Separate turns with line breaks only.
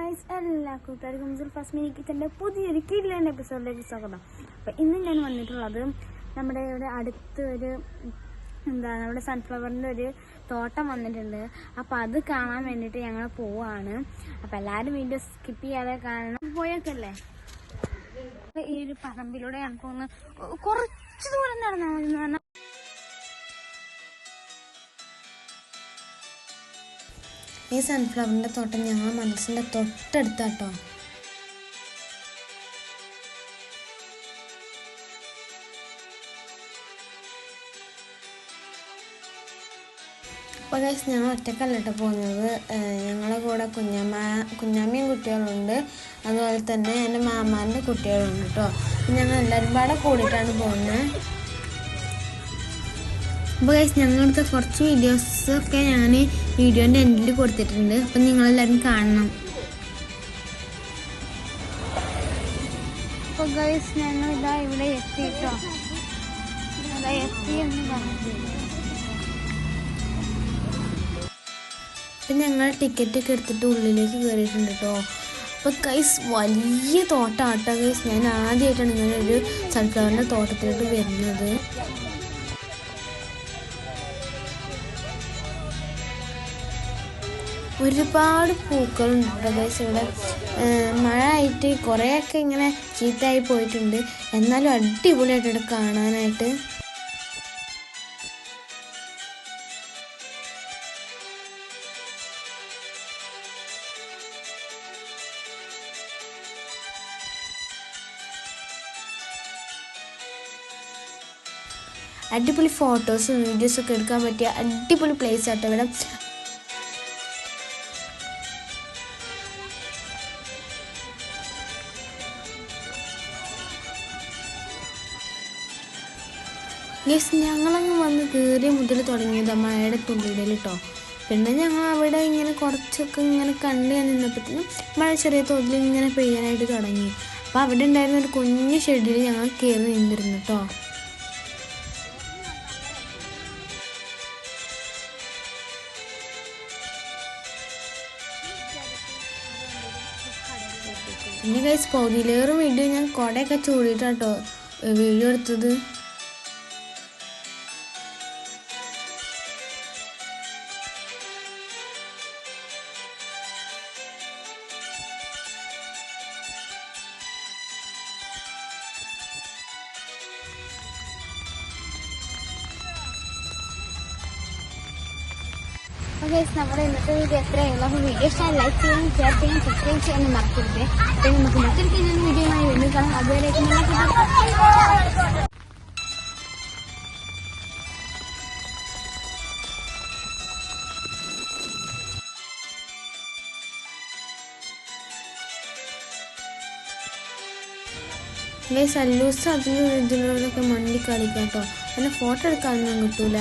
Guys, എല്ലാ കൂട്ടുകാർക്കും first mini കിച്ചൻ്റെ പുതിയൊരു കിടിലൻ എപ്പിസോഡിലേക്ക് സ്വാഗതം. അപ്പോൾ ഇന്ന് ഞാൻ വന്നിട്ടുള്ളത് നമ്മുടെ ഇവിടെ അടുത്തൊരു നമ്മുടെ സൺഫ്ലവറിൻ്റെ ഒരു തോട്ടം വന്നിട്ടുണ്ട്. അപ്പോൾ അത് കാണാൻ വേണ്ടിയിട്ട് ഞങ്ങൾ പോവാണ്. അപ്പോൾ എല്ലാവരും വീഡിയോ സ്കിപ്പ് ചെയ്യാതെ കാണണം. പോയൊക്കെയല്ലേ ഈ ഒരു പറമ്പിലൂടെ ഞങ്ങൾക്കൊന്ന് കുറച്ച് ദൂരം നടന്നാൽ മതി എന്ന് പറഞ്ഞാൽ
ഈ സൺഫ്ലവറിൻ്റെ തോട്ടം ഞങ്ങൾ മനസ്സിൻ്റെ തൊട്ടടുത്താട്ടോ. അപ്പോൾ ഗൈസ്, ഞങ്ങൾ ഒറ്റക്കല്ലട്ടോ പോകുന്നത്. ഞങ്ങളുടെ കൂടെ കുഞ്ഞാമ്മയും കുട്ടികളുണ്ട്, അതുപോലെ തന്നെ എൻ്റെ മാമാൻ്റെ കുട്ടികളുണ്ട് കേട്ടോ. ഞങ്ങൾ എല്ലാവരും പാടെ കൂടിയിട്ടാണ് പോകുന്നത്. അപ്പോൾ ഗൈസ്, ഞങ്ങളടുത്ത കുറച്ച് വീഡിയോസൊക്കെ ഞാൻ വീഡിയോൻ്റെ എൻഡിൽ കൊടുത്തിട്ടുണ്ട്. അപ്പം നിങ്ങളെല്ലാവരും കാണണം.
അപ്പോൾ ഗൈസ്, ഞങ്ങൾ ഇതാ ഇവിടെ എത്തിയിട്ടോ. എത്തിയെന്ന് പറഞ്ഞു.
അപ്പം ഞങ്ങൾ ടിക്കറ്റൊക്കെ എടുത്തിട്ട് ഉള്ളിലേക്ക് കയറിയിട്ടുണ്ട് കേട്ടോ. അപ്പോൾ ഗൈസ്, വലിയ തോട്ടമാട്ടോ ഗൈസ്. ഞാൻ ആദ്യമായിട്ടാണ് ഇങ്ങനെ ഒരു സൺഫ്ലവറിൻ്റെ തോട്ടത്തിലോട്ട് വരുന്നത്. ഒരുപാട് പൂക്കളുണ്ട് കേട്ടോ ഗൈസ് ഇവിടെ. മഴ ആയിട്ട് കുറേയൊക്കെ ഇങ്ങനെ ചീത്തയായി പോയിട്ടുണ്ട്, എന്നാലും അടിപൊളിയായിട്ട് ഇവിടെ കാണാനായിട്ട്. അടിപൊളി ഫോട്ടോസും വീഡിയോസൊക്കെ എടുക്കാൻ പറ്റിയ അടിപൊളി പ്ലേസ് ആട്ടോ ഇവിടെ. ഗൈസ്, ഞങ്ങളങ്ങ് വന്ന് കയറിയ മുതൽ തുടങ്ങിയത് മഴയുടെ തുള്ളിയിടൽ കേട്ടോ. പിന്നെ ഞങ്ങൾ അവിടെ ഇങ്ങനെ കുറച്ചൊക്കെ ഇങ്ങനെ കണ്ട് നിന്നപ്പോഴത്തേനും മഴ ചെറിയ തോതിൽ ഇങ്ങനെ പെയ്യാനായിട്ട് തുടങ്ങി. അപ്പോൾ അവിടെ ഉണ്ടായിരുന്ന ഒരു കുഞ്ഞു ഷെഡിൽ ഞങ്ങൾ കയറി നിന്നിരുന്നു കേട്ടോ. പിന്നെ ഗൈസ്, പകുതിയിലേറെ വീഡിയോ ഞാൻ കുടയൊക്കെ ചൂടിയിട്ടാട്ടോ വീഡിയോ എടുത്തത്.
അപ്പോൾ ഗൈസ്, നമ്മുടെ ഇന്നത്തെ വീഡിയോ എത്രയുള്ളൂ. അപ്പോൾ വീഡിയോ ഇഷ്ടമായി ലൈക്ക് ചെയ്യാൻ, ഷെയർ ചെയ്യാൻ, സബ്സ്ക്രൈബ് ചെയ്യാൻ മറക്കരുത്. അപ്പോൾ നമുക്ക് മറ്റൊരു വീഡിയോയുമായി വീണ്ടും കാണാം. അതുവരേക്കും
ഗൈസ്, അല്ലൂസ് അതിലൊക്കെ മണ്ടി കളിക്കാം കേട്ടോ. പിന്നെ ഫോട്ടോ എടുക്കാനൊന്നും കിട്ടൂല.